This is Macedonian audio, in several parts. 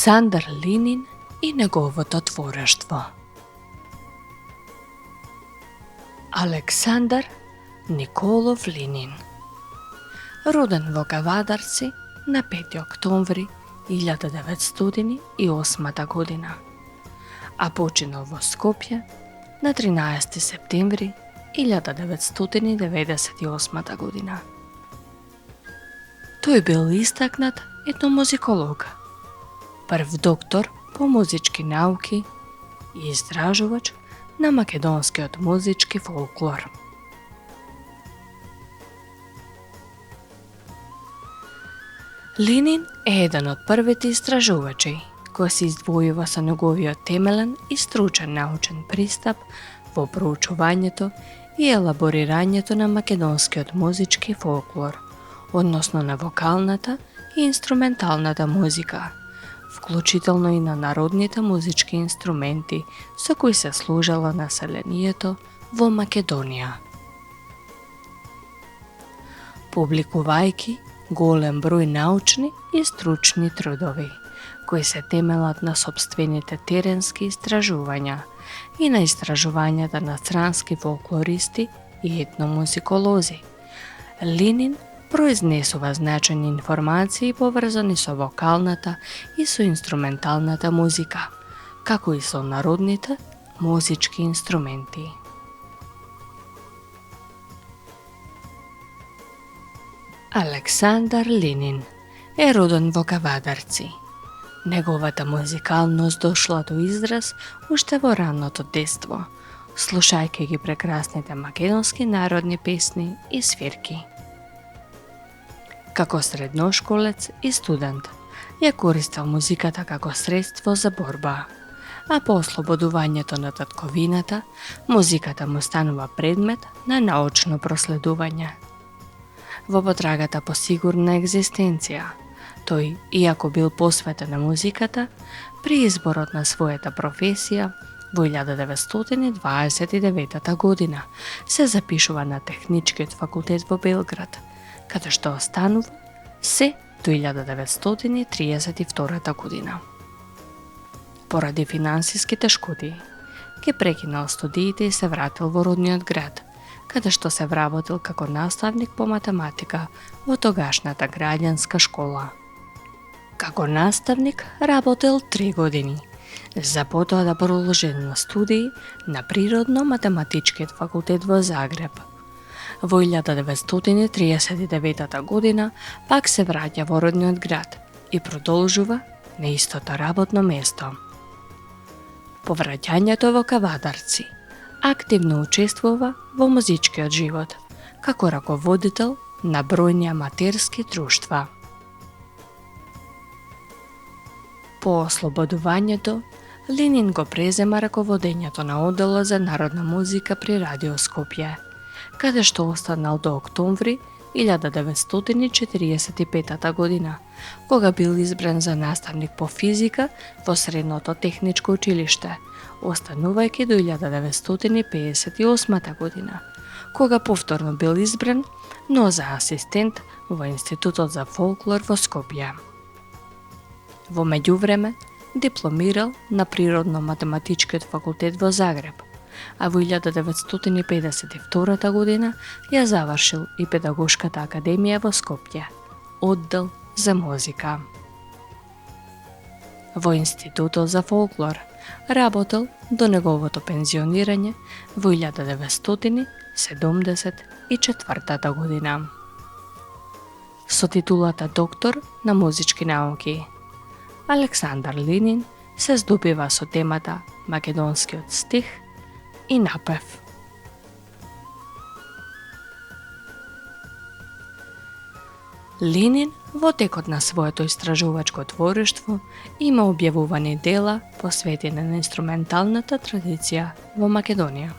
Александар Линин и неговото творештво. Александар Николов Линин, роден во Кавадарци на 5 октомври 1908 година, а починал во Скопје на 13 септември 1998 година. Тој бил истакнат етномузиколог, прв доктор по музички науки и истражувач на македонскиот музички фолклор. Линин е еден од првите истражувачи кој се издвојува со неговиот темелен и стручен научен пристап во проучувањето и елаборирањето на македонскиот музички фолклор, односно на вокалната и инструменталната музика, вклучително и на народните музички инструменти со кои се служело населението во Македонија. Публикувајќи голем број научни и стручни трудови, кои се темелат на сопствените теренски истражувања и на истражувањата на странски фолклористи и етномузиколози, Линин произнесува значајни информации поврзани со вокалната и со инструменталната музика, како и со народните музички инструменти. Александар Линин е роден во Кавадарци. Неговата музикалност дошла до израз уште во ранното детство, слушајќи ги прекрасните македонски народни песни и свирки. Како средношколец и студент, ја користел музиката како средство за борба, а по ослободувањето на татковината, музиката му станува предмет на научно проследување. Во потрагата по сигурна екзистенција, тој, иако бил посветен на музиката, при изборот на својата професија во 1929 година се запишува на Техничкиот факултет во Белград, каде што останува се до 1932 година. Поради финансиски тешкоти, ќе прекинал студиите и се вратил во родниот град, каде што се вработил како наставник по математика во тогашната граѓанска школа. Како наставник работел 3 години, за потоа да продолжи на студии на Природно-математичкиот факултет во Загреб. Во 1939 година пак се враќа во родниот град и продолжува на истото работно место. По враќањето во Кавадарци, активно учествува во музичкиот живот, како раководител на бројни аматерски друштва. По ослободувањето, Линин го презема раководењето на одделот за народна музика при Радио Скопје, каде што останал до октомври 1945 година, кога бил избран за наставник по физика во Средното техничко училиште, останувајќи до 1958 година, кога повторно бил избран, но за асистент во Институтот за фолклор во Скопје. Во меѓувреме, дипломирал на Природно-математичкиот факултет во Загреб, а во 1952 година ја завршил и Педагошката академија во Скопје, оддел за музика. Во Институтот за фолклор работел до неговото пензионирање во 1974 година. Со титулата доктор на музички науки, Александар Линин се здобива со темата македонскиот стих и напев. Линин во текот на своето истражувачко творештво има објавувани дела посветени на инструменталната традиција во Македонија.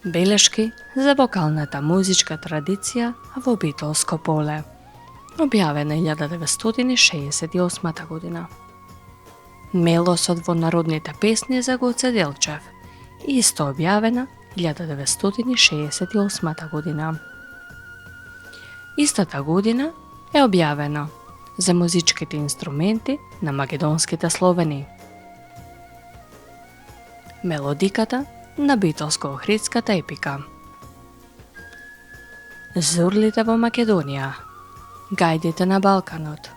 Белешки за вокалната музичка традиција во Битолско поле, објавена 1968 година. Мелосот во народните песни за Гоце Делчев, исто објавена 1968 година. Истата година е објавено за музичките инструменти на македонските Словени. Мелодиката на битолско-охридската епика. Зурлите во Македонија, гајдите на Балканот,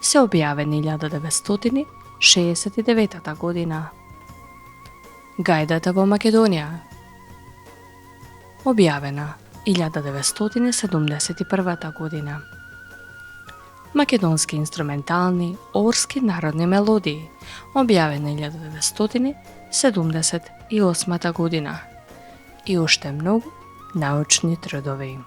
се објавени 1969 година. Гајдата во Македонија, објавена 1971 година. Македонски инструментални орски народни мелодии, објавена 1978 година. И уште многу научни трудови.